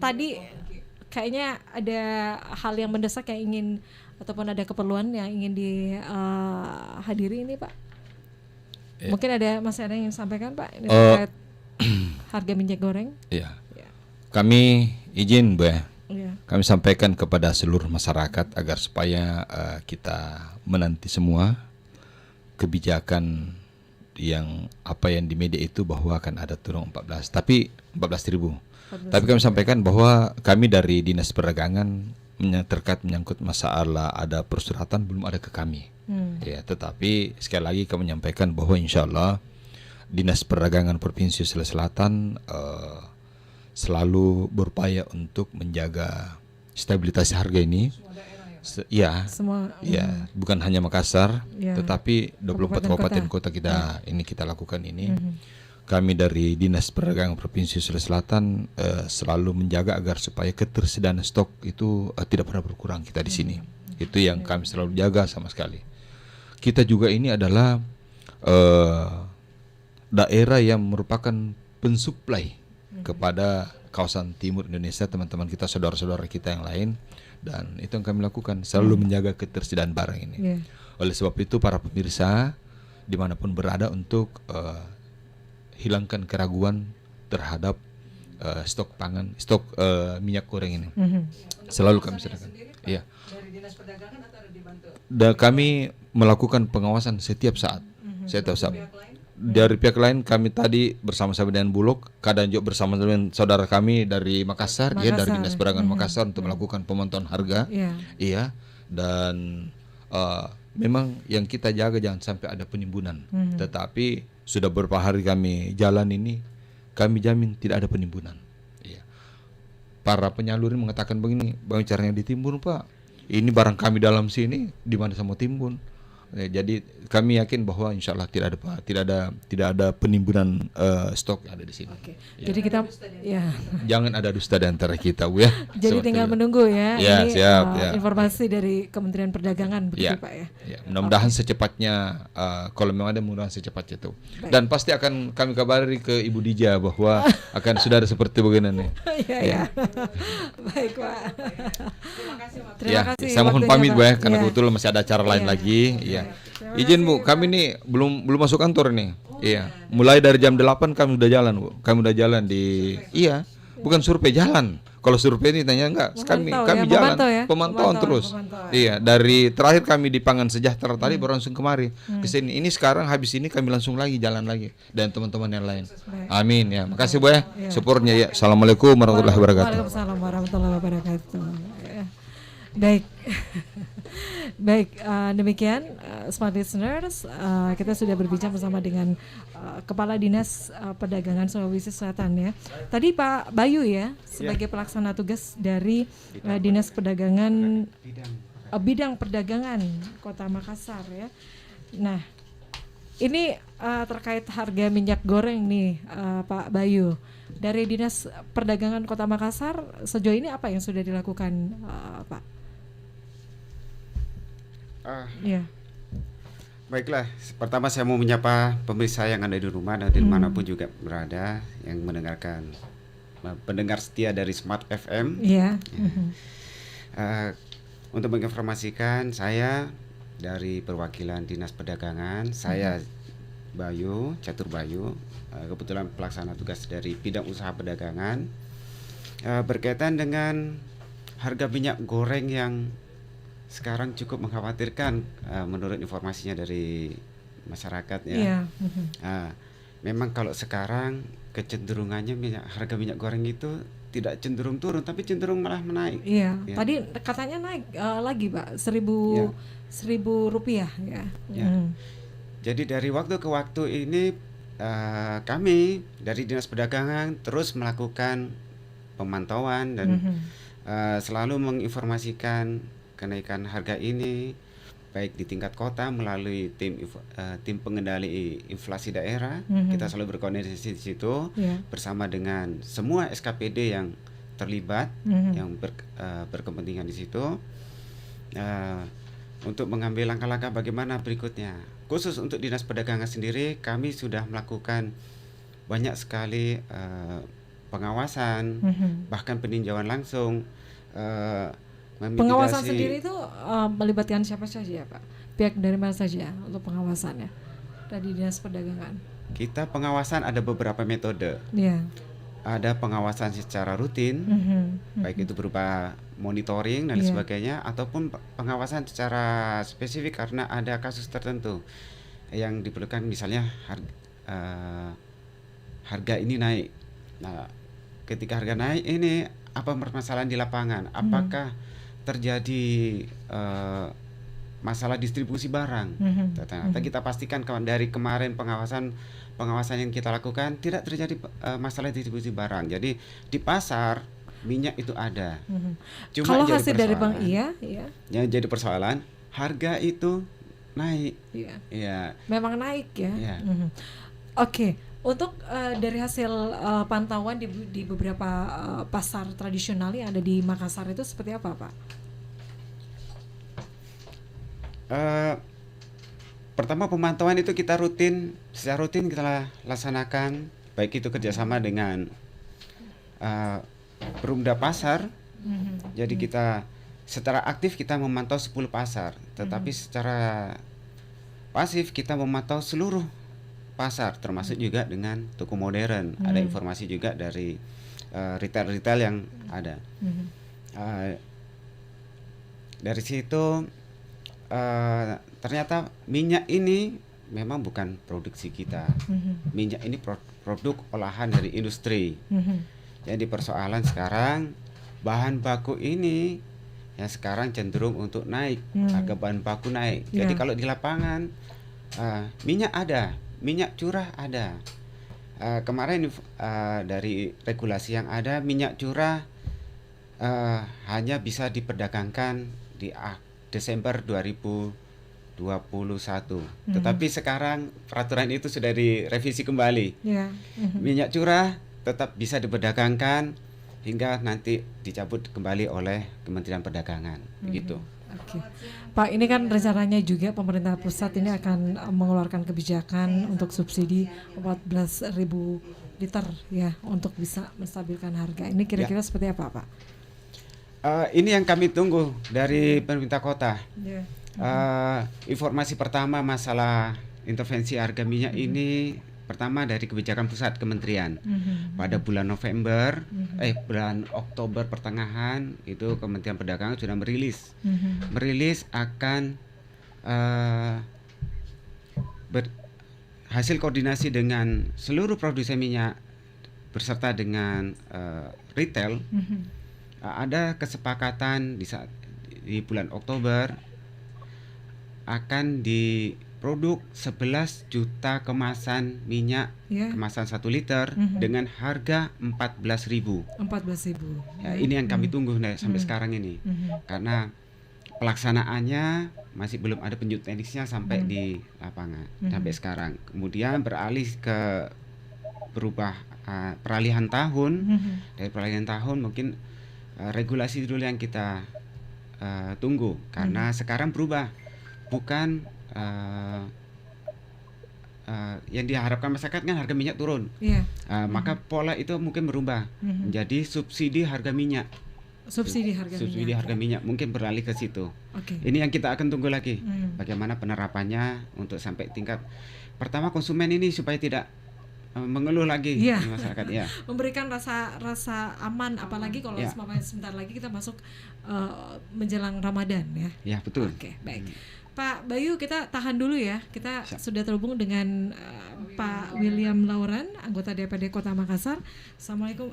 tadi kayaknya ada hal yang mendesak yang ingin ataupun ada keperluan yang ingin dihadiri ini Pak. Mungkin masih ada yang sampaikan Pak ini terkait harga minyak goreng. Iya. Kami izin Bu ya. Iya. Kami sampaikan kepada seluruh masyarakat agar supaya kita menanti semua kebijakan yang apa yang di media itu bahwa akan ada turun 14, tapi 14.000. Tapi kami sampaikan bahwa kami dari Dinas Perdagangan terkait menyangkut masalah ada persuratan belum ada ke kami. Ya, tetapi sekali lagi kami menyampaikan bahwa insya Allah Dinas Perdagangan Provinsi Sulawesi Selatan selalu berupaya untuk menjaga stabilitas harga ini. Bukan hanya Makassar, tetapi 24 kabupaten kota kita ini kita lakukan ini. Kami dari Dinas Perdagangan Provinsi Sulawesi Selatan selalu menjaga agar supaya ketersediaan stok itu tidak pernah berkurang kita di sini. Itu yang kami selalu jaga sama sekali. Kita juga ini adalah daerah yang merupakan pensuplai kepada kawasan timur Indonesia, teman-teman kita, saudara-saudara kita yang lain, dan itu yang kami lakukan selalu menjaga ketersediaan barang ini. Oleh sebab itu para pemirsa dimanapun berada untuk hilangkan keraguan terhadap stok pangan, stok minyak goreng ini. Selalu kami sediakan. Iya. Dari Dinas Perdagangan atau dibantu? Kami melakukan pengawasan setiap saat. Setiap saat. Dari pihak lain kami tadi bersama-sama dengan Bulog, kadang juga bersama dengan saudara kami dari Makassar, ya dari Dinas Perdagangan Makassar untuk melakukan pemantauan harga. Iya. Dan memang yang kita jaga jangan sampai ada penimbunan. Tetapi sudah beberapa hari kami jalan ini, kami jamin tidak ada penimbunan. Iya. Para penyalur ini mengatakan begini, bagaimana caranya ditimbun Pak? Ini barang kami dalam sini, di mana sama timbun? Jadi kami yakin bahwa insya Allah tidak ada penimbunan stok yang ada di sini. Jadi kita jangan ada dusta di antara kita, Bu ya. Jadi tinggal menunggu ya. Ini siap. informasi dari Kementerian Perdagangan begitu Pak ya. Mudah-mudahan secepatnya, kalau memang ada, mudah-mudahan secepatnya itu. Dan pasti akan kami kabari ke Ibu Dija bahwa akan sudah ada seperti begini nih. Baik Pak. Terima kasih. Terima kasih. Saya mohon pamit Bu ya, karena kebetulan masih ada acara lain lagi. Izin Bu, kami nih belum masuk kantor nih. Mulai dari jam 8 kami udah jalan Bu. Kami udah jalan di bukan survei, jalan. Kalau survei ini tanya enggak, kami jalan pemantauan terus. Iya, dari terakhir kami di Pangan Sejahtera tadi baru langsung kemari ke sini. Ini sekarang habis ini kami langsung lagi jalan lagi dan teman-teman yang lain. Amin ya. Makasih Bu ya supportnya ya. Assalamualaikum warahmatullahi wabarakatuh. Waalaikumsalam warahmatullahi wabarakatuh. Baik. Baik, demikian smart listeners, kita sudah berbincang bersama dengan Kepala Dinas Perdagangan Sulawesi Selatan ya. Tadi Pak Bayu ya sebagai pelaksana tugas dari Dinas Perdagangan bidang perdagangan Kota Makassar ya. Nah, ini terkait harga minyak goreng nih Pak Bayu. Dari Dinas Perdagangan Kota Makassar sejauh ini apa yang sudah dilakukan Pak? Baiklah, pertama saya mau menyapa pemirsa yang ada di rumah dan dimanapun juga berada yang mendengarkan, pendengar setia dari Smart FM. Untuk menginformasikan, saya dari perwakilan Dinas Perdagangan, saya Bayu, Catur Bayu, kebetulan pelaksana tugas dari bidang usaha perdagangan, berkaitan dengan harga minyak goreng yang sekarang cukup mengkhawatirkan menurut informasinya dari masyarakat ya. Memang kalau sekarang kecenderungannya harga minyak goreng itu tidak cenderung turun tapi cenderung malah menaik. Tadi katanya naik lagi Pak, 1.000 rupiah ya. Jadi dari waktu ke waktu ini kami dari Dinas Perdagangan terus melakukan pemantauan dan selalu menginformasikan kenaikan harga ini baik di tingkat kota melalui tim pengendali inflasi daerah. Kita selalu berkoordinasi di situ bersama dengan semua SKPD yang terlibat yang berkepentingan di situ untuk mengambil langkah-langkah bagaimana berikutnya. Khusus untuk Dinas Perdagangan sendiri, kami sudah melakukan banyak sekali pengawasan, bahkan peninjauan langsung. Pengawasan memitigasi. sendiri itu melibatkan siapa saja ya Pak? Pihak dari mana saja untuk pengawasannya dari Dinas Perdagangan? Kita pengawasan ada beberapa metode. Iya. Ada pengawasan secara rutin, baik itu berupa monitoring dan Iya. sebagainya, ataupun pengawasan secara spesifik karena ada kasus tertentu yang diperlukan, misalnya harga ini naik. Nah, ketika harga naik ini apa permasalahan di lapangan? Apakah terjadi masalah distribusi barang? Ternyata kita pastikan dari kemarin pengawasan yang kita lakukan tidak terjadi masalah distribusi barang. Jadi di pasar minyak itu ada. Cuma Kalau jadi hasil dari Bang persoalan- Iya, yang jadi persoalan harga itu naik. iya. Ya, Memang naik ya. Iya. Oke, untuk dari hasil pantauan di beberapa pasar tradisional yang ada di Makassar itu seperti apa Pak? Pertama pemantauan itu kita secara rutin kita laksanakan, baik itu kerjasama dengan Perumda Pasar. Jadi kita secara aktif kita memantau 10 pasar, tetapi secara pasif kita memantau seluruh pasar, termasuk juga dengan toko modern. Ada informasi juga dari retail-retail yang ada. Dari situ ternyata minyak ini memang bukan produksi kita. Minyak ini produk olahan dari industri. Jadi persoalan sekarang bahan baku ini yang sekarang cenderung untuk naik, harga bahan baku naik. Jadi kalau di lapangan minyak ada, minyak curah ada. Kemarin dari regulasi yang ada, minyak curah hanya bisa diperdagangkan di Desember 2021. Tetapi sekarang peraturan itu sudah direvisi kembali. Minyak curah tetap bisa diperdagangkan hingga nanti dicabut kembali oleh Kementerian Perdagangan. Begitu. Oke. Pak, ini kan rencananya juga pemerintah pusat ini akan mengeluarkan kebijakan untuk subsidi 14.000 liter ya untuk bisa menstabilkan harga. Ini kira-kira seperti apa, Pak? Ini yang kami tunggu dari pemerintah kota. Informasi pertama masalah intervensi harga minyak ini pertama dari kebijakan pusat kementerian. Pada bulan November, bulan Oktober pertengahan itu Kementerian Perdagangan sudah merilis akan hasil koordinasi dengan seluruh produsen minyak beserta dengan retail. Ada kesepakatan di bulan Oktober akan diproduk 11 juta kemasan minyak, kemasan 1 liter dengan harga 14.000. 14.000. Ya, ini yang kami tunggu sampai sekarang ini. Karena pelaksanaannya masih belum ada penunjuk teknisnya sampai di lapangan sampai sekarang. Kemudian beralih ke peralihan tahun. Dari peralihan tahun mungkin regulasi dulu yang kita tunggu karena sekarang berubah, bukan yang diharapkan masyarakat kan harga minyak turun. Maka pola itu mungkin berubah menjadi subsidi harga minyak. Subsidi harga minyak mungkin beralih ke situ. Ini yang kita akan tunggu lagi, bagaimana penerapannya untuk sampai tingkat pertama konsumen ini supaya tidak mengeluh lagi di masyarakat. Memberikan rasa aman, apalagi kalau sebentar lagi kita masuk menjelang Ramadan ya. Ya, betul. Oke, baik. Pak Bayu, kita tahan dulu ya. Kita sudah terhubung dengan Pak William Lauran, anggota DPD Kota Makassar. Assalamualaikum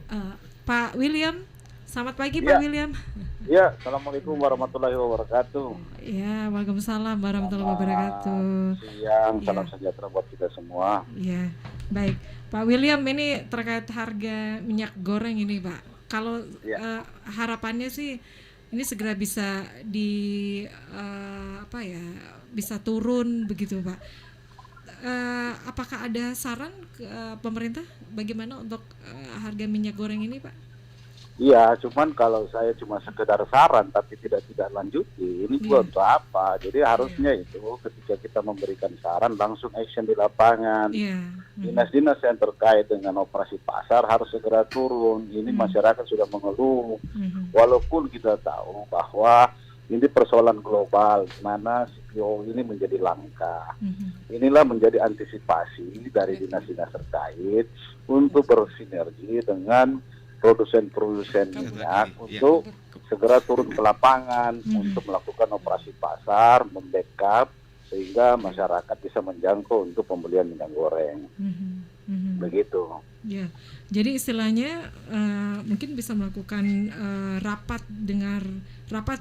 Pak William. Selamat pagi Pak William. Ya, assalamualaikum warahmatullahi wabarakatuh. Ya, waalaikumsalam warahmatullahi wabarakatuh. Siang, salam sejahtera buat kita semua. Ya, baik. Pak William, ini terkait harga minyak goreng ini Pak. Kalau harapannya sih ini segera bisa bisa turun begitu Pak. Apakah ada saran ke pemerintah bagaimana untuk harga minyak goreng ini Pak? Iya, cuman kalau saya cuma sekedar saran tapi tidak lanjuti, ini gua untuk apa? Jadi harusnya itu ketika kita memberikan saran langsung action di lapangan. Iya. Dinas-dinas yang terkait dengan operasi pasar harus segera turun. Ini masyarakat sudah mengeluh. Walaupun kita tahu bahwa ini persoalan global, di mana CPO ini menjadi langka. Inilah menjadi antisipasi dari dinas-dinas terkait untuk bersinergi dengan produsen-produsen minyak untuk segera turun ke lapangan untuk melakukan operasi pasar, membackup sehingga masyarakat bisa menjangkau untuk pembelian minyak goreng. Begitu. Ya, jadi istilahnya mungkin bisa melakukan rapat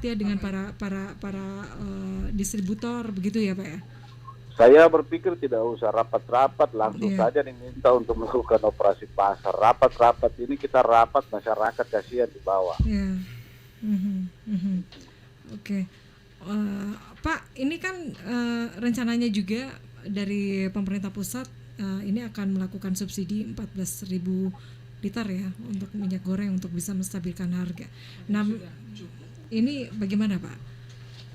ya dengan para distributor begitu ya Pak ya? Saya berpikir tidak usah rapat-rapat, langsung saja diminta untuk melakukan operasi pasar. Rapat-rapat ini kita rapat masyarakat kasihan di bawah. Ya. Oke. Pak, ini kan rencananya juga dari pemerintah pusat ini akan melakukan subsidi 14.000 liter ya untuk minyak goreng untuk bisa menstabilkan harga. Nah, ini bagaimana Pak?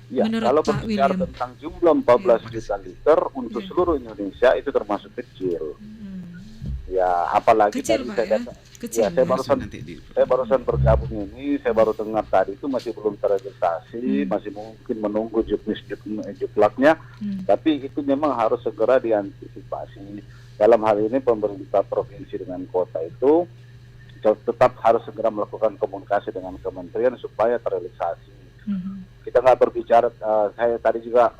Ya, menurut kalau Pak berbicara William tentang jumlah 14 juta liter untuk seluruh Indonesia itu termasuk kecil. Ya, apalagi kecil tadi Pak saya ya? kata, Kecil. ya saya barusan bergabung ini, saya baru dengar tadi itu masih belum terrealisasi, masih mungkin menunggu juklaknya, tapi itu memang harus segera diantisipasi. Dalam hal ini pemerintah provinsi dengan kota itu tetap harus segera melakukan komunikasi dengan kementerian supaya terrealisasi. Kita nggak berbicara, saya tadi juga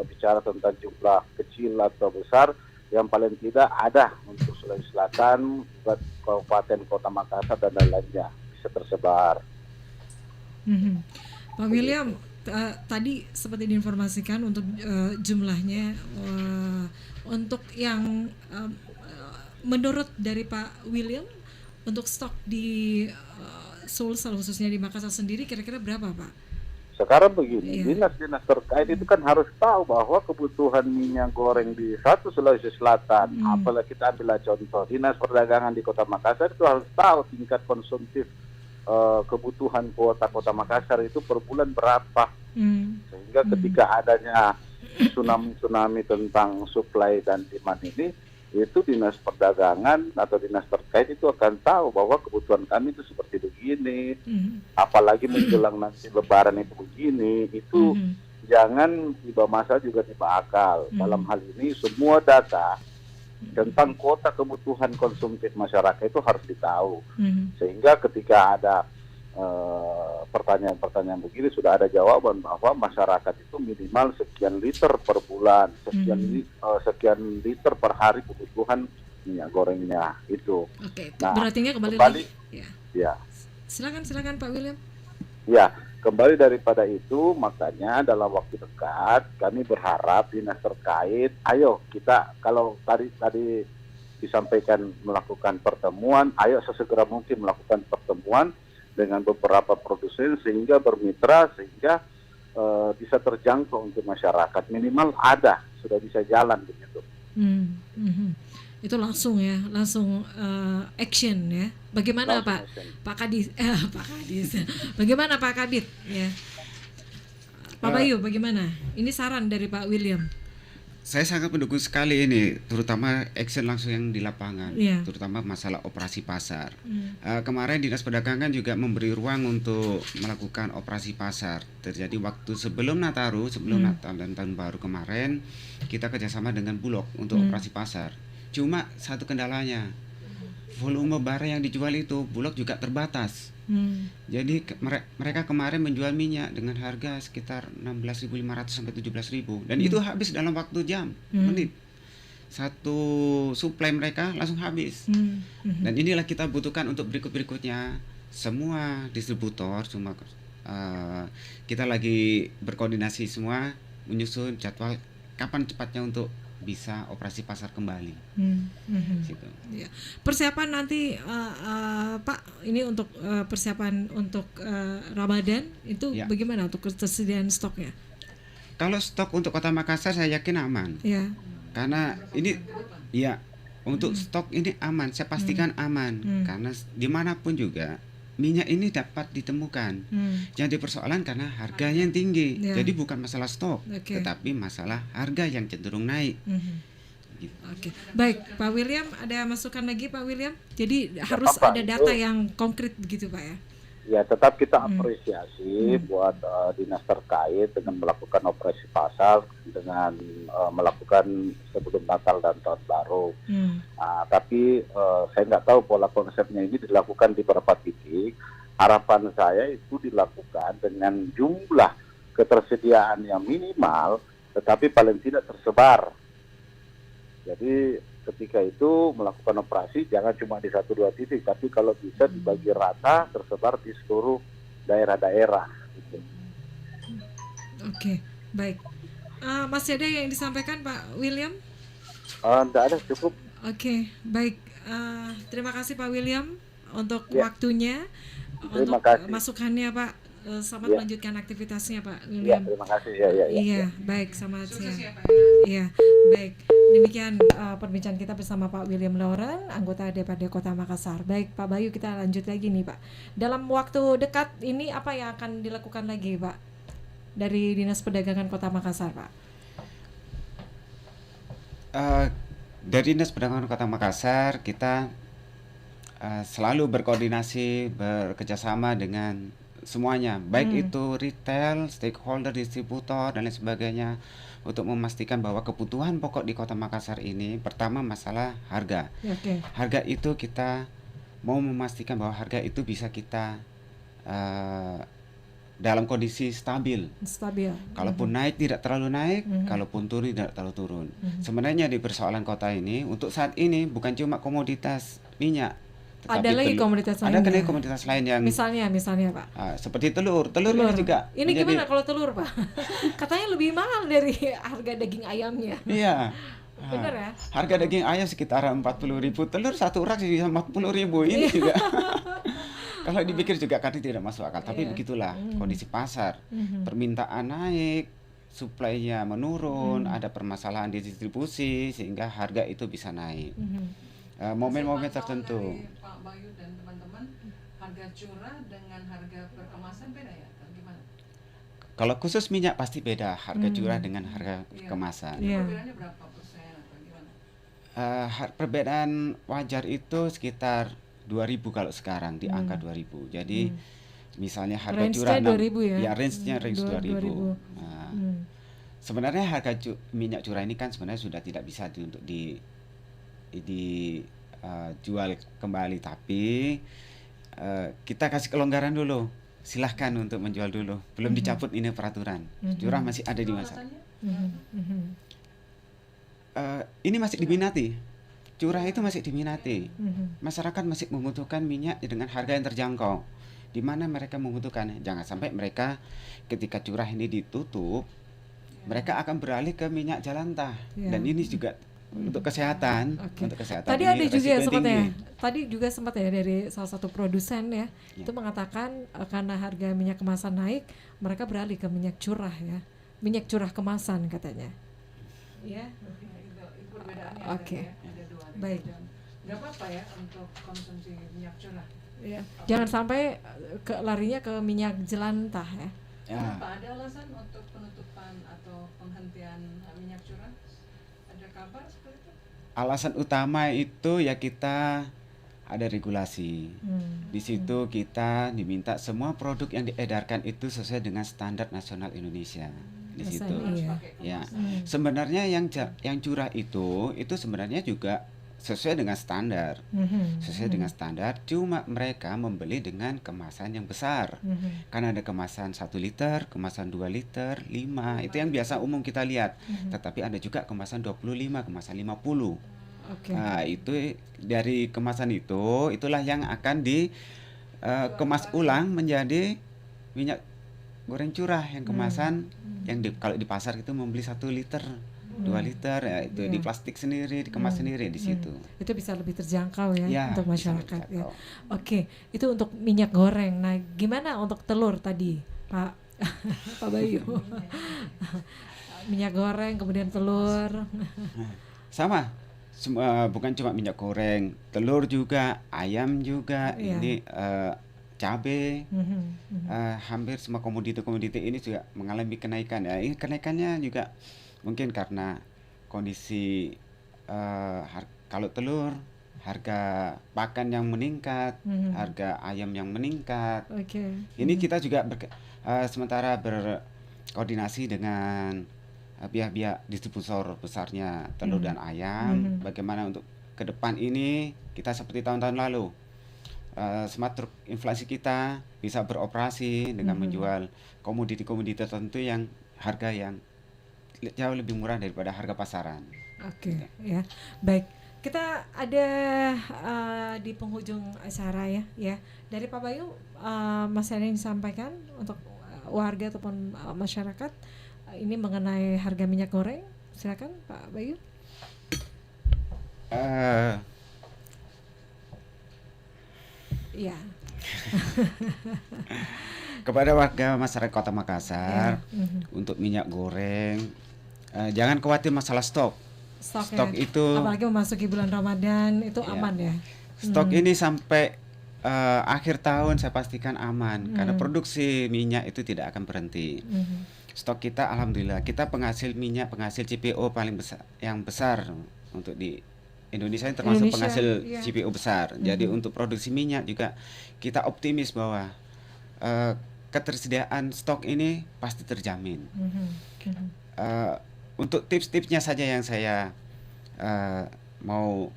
bicara tentang jumlah kecil atau besar, yang paling tidak ada untuk Sulawesi Selatan, Kabupaten Kota Makassar dan lain-lainnya bisa tersebar. Pak William, tadi seperti diinformasikan untuk jumlahnya, untuk yang menurut dari Pak William untuk stok di Sulsel khususnya di Makassar sendiri kira-kira berapa Pak? Sekarang begini, dinas-dinas terkait itu kan harus tahu bahwa kebutuhan minyak goreng di satu Sulawesi Selatan, apalagi kita ambil contoh, Dinas Perdagangan di Kota Makassar itu harus tahu tingkat konsumtif kebutuhan kota Makassar itu per bulan berapa. Sehingga ketika adanya tsunami tentang supply dan demand ini, itu Dinas Perdagangan atau dinas terkait itu akan tahu bahwa kebutuhan kami itu seperti begini, apalagi menjelang nanti Lebaran itu begini, itu jangan tiba masa juga tiba akal. Dalam hal ini semua data tentang kuota kebutuhan konsumtif masyarakat itu harus ditahu, sehingga ketika ada pertanyaan-pertanyaan begini sudah ada jawaban bahwa masyarakat itu minimal sekian liter per bulan, sekian liter per hari kebutuhan minyak gorengnya itu. Oke, nah, berarti kembali lagi. Ya. Silakan Pak William. Ya, kembali daripada itu makanya dalam waktu dekat kami berharap dinas terkait, ayo kita kalau tadi disampaikan melakukan pertemuan, ayo sesegera mungkin melakukan pertemuan dengan beberapa produsen sehingga bermitra sehingga bisa terjangkau untuk masyarakat, minimal ada sudah bisa jalan begitu. Itu langsung action ya. Bagaimana langsung Pak action. Pak Kadis bagaimana Pak Kabit ya, Pak Bayu bagaimana? Ini saran dari Pak William. Saya sangat mendukung sekali ini, terutama action langsung yang di lapangan, terutama masalah operasi pasar. Kemarin Dinas Perdagangan juga memberi ruang untuk melakukan operasi pasar. Terjadi waktu sebelum Nataru, sebelum Natal dan Tahun Baru kemarin, kita kerjasama dengan Bulog untuk operasi pasar. Cuma satu kendalanya, volume barang yang dijual itu Bulog juga terbatas. Jadi mereka kemarin menjual minyak dengan harga sekitar 16.500 sampai 17.000 dan itu habis dalam waktu menit. Satu suplai mereka langsung habis. Dan inilah kita butuhkan untuk berikutnya semua distributor, kita lagi berkoordinasi semua menyusun jadwal kapan cepatnya untuk bisa operasi pasar kembali. Gitu. Ya. Persiapan nanti Pak, ini untuk persiapan untuk Ramadan itu bagaimana untuk ketersediaan stoknya? Kalau stok untuk Kota Makassar saya yakin aman. Ya. Karena ini untuk stok ini aman, saya pastikan aman. Karena dimanapun juga minyak ini dapat ditemukan. Jadi persoalan karena harganya yang tinggi. Ya. Jadi bukan masalah stok, Oke. tetapi masalah harga yang cenderung naik. Gitu. Oke, baik Pak William, ada masukan lagi Pak William? Jadi harus apa-apa, ada data yang konkret begitu Pak ya? Ya, tetap kita apresiasi buat dinas terkait dengan melakukan operasi pasar, dengan melakukan sebelum Natal dan Tahun Baru. Tapi saya nggak tahu pola konsepnya ini dilakukan di beberapa titik. Harapan saya itu dilakukan dengan jumlah ketersediaan yang minimal, tetapi paling tidak tersebar. Jadi ketika itu melakukan operasi jangan cuma di 1-2 titik, tapi kalau bisa dibagi rata, tersebar di seluruh daerah-daerah. Gitu. Oke, baik. Masih ada yang disampaikan Pak William? Tidak ada, cukup. Oke, baik. Terima kasih Pak William untuk Ya. waktunya, Terima untuk kasih. masukannya Pak. Selamat Ya. melanjutkan aktivitasnya Pak Ya, William. terima kasih. Ya. Iya, baik, selamat Sukses siang. ya Pak ya. Iya, baik. Demikian perbincangan kita bersama Pak William Lauren, anggota DPRD Kota Makassar. Baik, Pak Bayu, kita lanjut lagi nih, Pak. Dalam waktu dekat ini apa yang akan dilakukan lagi, Pak, dari Dinas Perdagangan Kota Makassar, Pak? Dari Dinas Perdagangan Kota Makassar kita selalu berkoordinasi, bekerjasama dengan semuanya, baik itu retail, stakeholder, distributor dan lain sebagainya, untuk memastikan bahwa kebutuhan pokok di Kota Makassar ini, pertama masalah harga. Ya, oke. Harga itu kita mau memastikan bahwa harga itu bisa kita dalam kondisi stabil. Stabil. Kalaupun naik tidak terlalu naik, kalaupun turun tidak terlalu turun. Sebenarnya di persoalan kota ini untuk saat ini bukan cuma komoditas minyak, Ada lagi komoditas ada lainnya. lagi komoditas lain yang Misalnya, Pak. seperti telur ini juga Ini menjadi- gimana kalau telur, Pak? Katanya lebih mahal dari harga daging ayamnya. Iya. Bener ya? Harga daging ayam sekitar 40.000, telur satu rak bisa 40.000 ini juga. Kalau dipikir juga kadang tidak masuk akal, tapi begitulah kondisi pasar. Permintaan naik, suplainya menurun, ada permasalahan di distribusi sehingga harga itu bisa naik. Momen-momen Hasil pantauan tertentu. dari Pak Bayu dan teman-teman, harga curah dengan harga perkemasan beda ya? Atau gimana? Kalau khusus minyak pasti beda harga curah dengan harga Iya. kemasan. Iya. Perbedaannya berapa persen atau gimana? Perbedaan wajar itu sekitar 2.000 kalau sekarang di angka 2.000. Jadi misalnya harga Range-nya curah 2.000 ya? Ya, range-nya range 2.000. 2.000. Nah, sebenarnya harga minyak curah ini kan sebenarnya sudah tidak bisa untuk jual kembali, tapi kita kasih kelonggaran dulu. Silahkan untuk menjual dulu. Belum dicabut ini peraturan. Curah masih ada di masa. Ini masih diminati. Curah itu masih diminati. Masyarakat masih membutuhkan minyak dengan harga yang terjangkau. Di mana mereka membutuhkan. Jangan sampai mereka ketika curah ini ditutup, mereka akan beralih ke minyak jelantah. Ya. Dan ini juga untuk kesehatan, Oke. untuk kesehatan. Tadi ini ada juga resiko sempat ya. tinggi. Tadi juga sempat ya dari salah satu produsen ya, itu mengatakan karena harga minyak kemasan naik, mereka beralih ke minyak curah ya. Minyak curah kemasan katanya. Ya. Itu perbedaannya. Oke. Ada dua. Baik. Gak apa-apa ya untuk konsumsi minyak curah. Ya. Jangan sampai larinya ke minyak jelantah ya. Ya. Apa ada alasan untuk penutupan atau penghentian minyak curah? Ada kabar seperti itu? Alasan utama itu ya kita ada regulasi. Di situ kita diminta semua produk yang diedarkan itu sesuai dengan standar nasional Indonesia. Di situ. Iya. Ya. Sebenarnya yang curah itu sebenarnya juga sesuai dengan standar. Sesuai dengan standar, cuma mereka membeli dengan kemasan yang besar. Kan ada kemasan 1 liter, kemasan 2 liter, 5. Itu yang biasa umum kita lihat. Tetapi ada juga kemasan 25, kemasan 50. Oke. Nah, itu dari kemasan itulah yang akan dikemas ulang menjadi minyak goreng curah yang kemasan yang kalau di pasar itu membeli 1 liter, 2 liter ya itu di plastik sendiri, dikemas sendiri di situ. Itu bisa lebih terjangkau ya, Ya, untuk bisa masyarakat ya. terjangkau. Oke, itu untuk minyak goreng. Nah, gimana untuk telur tadi, Pak Pak Bayu? Minyak goreng kemudian telur. Sama. Bukan cuma minyak goreng, telur juga, ayam juga. Iya. Ini cabai, Mhm. hampir semua komoditi-komoditi ini juga mengalami kenaikan. Ya, ini kenaikannya juga mungkin karena kondisi kalau telur, harga pakan yang meningkat, Mhm. harga ayam yang meningkat. Oke. Ini kita juga sementara berkoordinasi dengan pihak-pihak distributor besarnya telur Mhm. dan ayam. Mhm. Bagaimana untuk ke depan ini kita seperti tahun-tahun lalu, smart truck inflasi kita bisa beroperasi dengan Mhm. menjual komoditi-komoditi tertentu yang harga yang jauh lebih murah daripada harga pasaran. Oke, ya. Baik. Kita ada di penghujung acara ya. Dari Pak Bayu, masih ada yang disampaikan untuk warga ataupun masyarakat ini mengenai harga minyak goreng? Silakan Pak Bayu. Ya. Kepada warga masyarakat Kota Makassar, Ya. untuk minyak goreng, jangan khawatir masalah stok. Stoknya, Stok itu, apalagi memasuki bulan Ramadan itu Ya. aman ya. stok ini sampai akhir tahun saya pastikan aman, karena produksi minyak itu tidak akan berhenti. Stok kita alhamdulillah, kita penghasil minyak, penghasil CPO paling besar, yang besar untuk di Indonesia ini termasuk Indonesia, penghasil iya. CPO besar. Jadi untuk produksi minyak juga kita optimis bahwa ketersediaan stok ini pasti terjamin. Untuk tips-tipsnya saja yang saya mau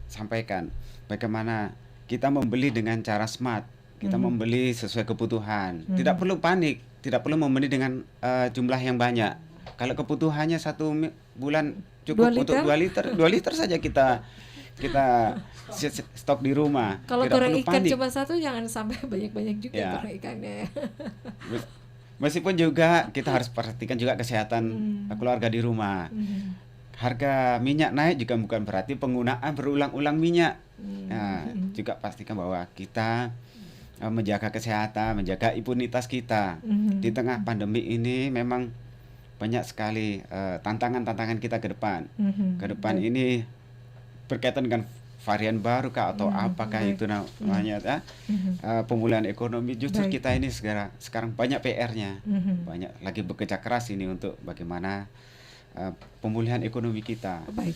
sampaikan, bagaimana kita membeli dengan cara smart, kita membeli sesuai kebutuhan, tidak perlu panik, tidak perlu membeli dengan jumlah yang banyak. Kalau kebutuhannya bulan cukup 2 untuk liter? 2 liter saja kita stok di rumah. Kalau Tidak goreng perlu ikan panik. cuma satu, jangan sampai banyak-banyak juga Ya. goreng ikannya. Meskipun juga kita harus perhatikan juga kesehatan keluarga di rumah. Harga minyak naik juga bukan berarti penggunaan berulang-ulang minyak. Nah, juga pastikan bahwa kita menjaga kesehatan, menjaga imunitas kita. Di tengah pandemi ini memang banyak sekali tantangan-tantangan kita ke depan. Ke depan ini berkaitan dengan varian baru kah atau apakah baik. itu namanya pemulihan ekonomi. Justru Baik. kita ini sekarang banyak PR-nya. Banyak lagi bekerja keras ini untuk bagaimana pemulihan ekonomi kita. Baik.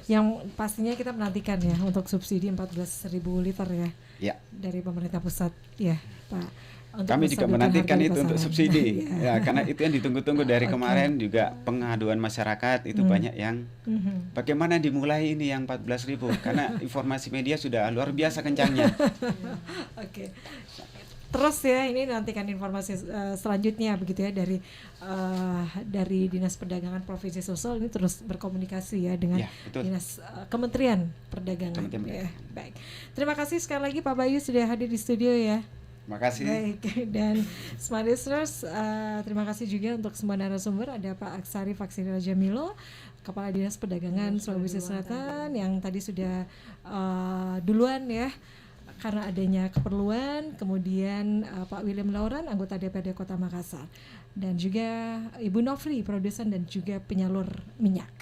Yang pastinya kita menantikan ya untuk subsidi 14.000 liter ya Ya, dari pemerintah pusat ya, Pak. Untuk kami juga menstabilkan menantikan harga di itu untuk pasaran. subsidi. Ya. Ya, karena itu yang ditunggu-tunggu dari Oke. kemarin juga pengaduan masyarakat itu banyak yang bagaimana dimulai ini yang 14.000, karena informasi media sudah luar biasa kencangnya. Oke. Terus ya, ini nantikan informasi selanjutnya begitu ya dari Dinas Perdagangan Provinsi Sulsel ini terus berkomunikasi ya dengan Ya, betul. Dinas Kementerian Perdagangan. Kementerian Ya, baik. Terima kasih sekali lagi Pak Bayu sudah hadir di studio ya. Terima kasih. Baik, dan Smart Listeners, terima kasih juga untuk semua narasumber. Ada Pak Aksari Faksiri Jamilo, Kepala Dinas Perdagangan Sulawesi Selatan yang tadi sudah duluan ya karena adanya keperluan. Kemudian Pak William Lauran, anggota DPRD Kota Makassar, dan juga Ibu Nofri, produsen dan juga penyalur minyak.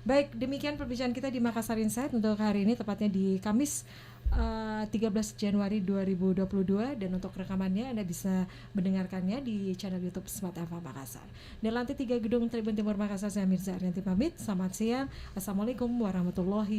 Baik, demikian perbincangan kita di Makassar Insight untuk hari ini, tepatnya di Kamis 13 Januari 2022, dan untuk rekamannya Anda bisa mendengarkannya di channel YouTube Smart FM Makassar. Di lantai 3 Gedung Tribun Timur Makassar, saya Mirza Arianti pamit. Selamat siang. Assalamualaikum warahmatullahi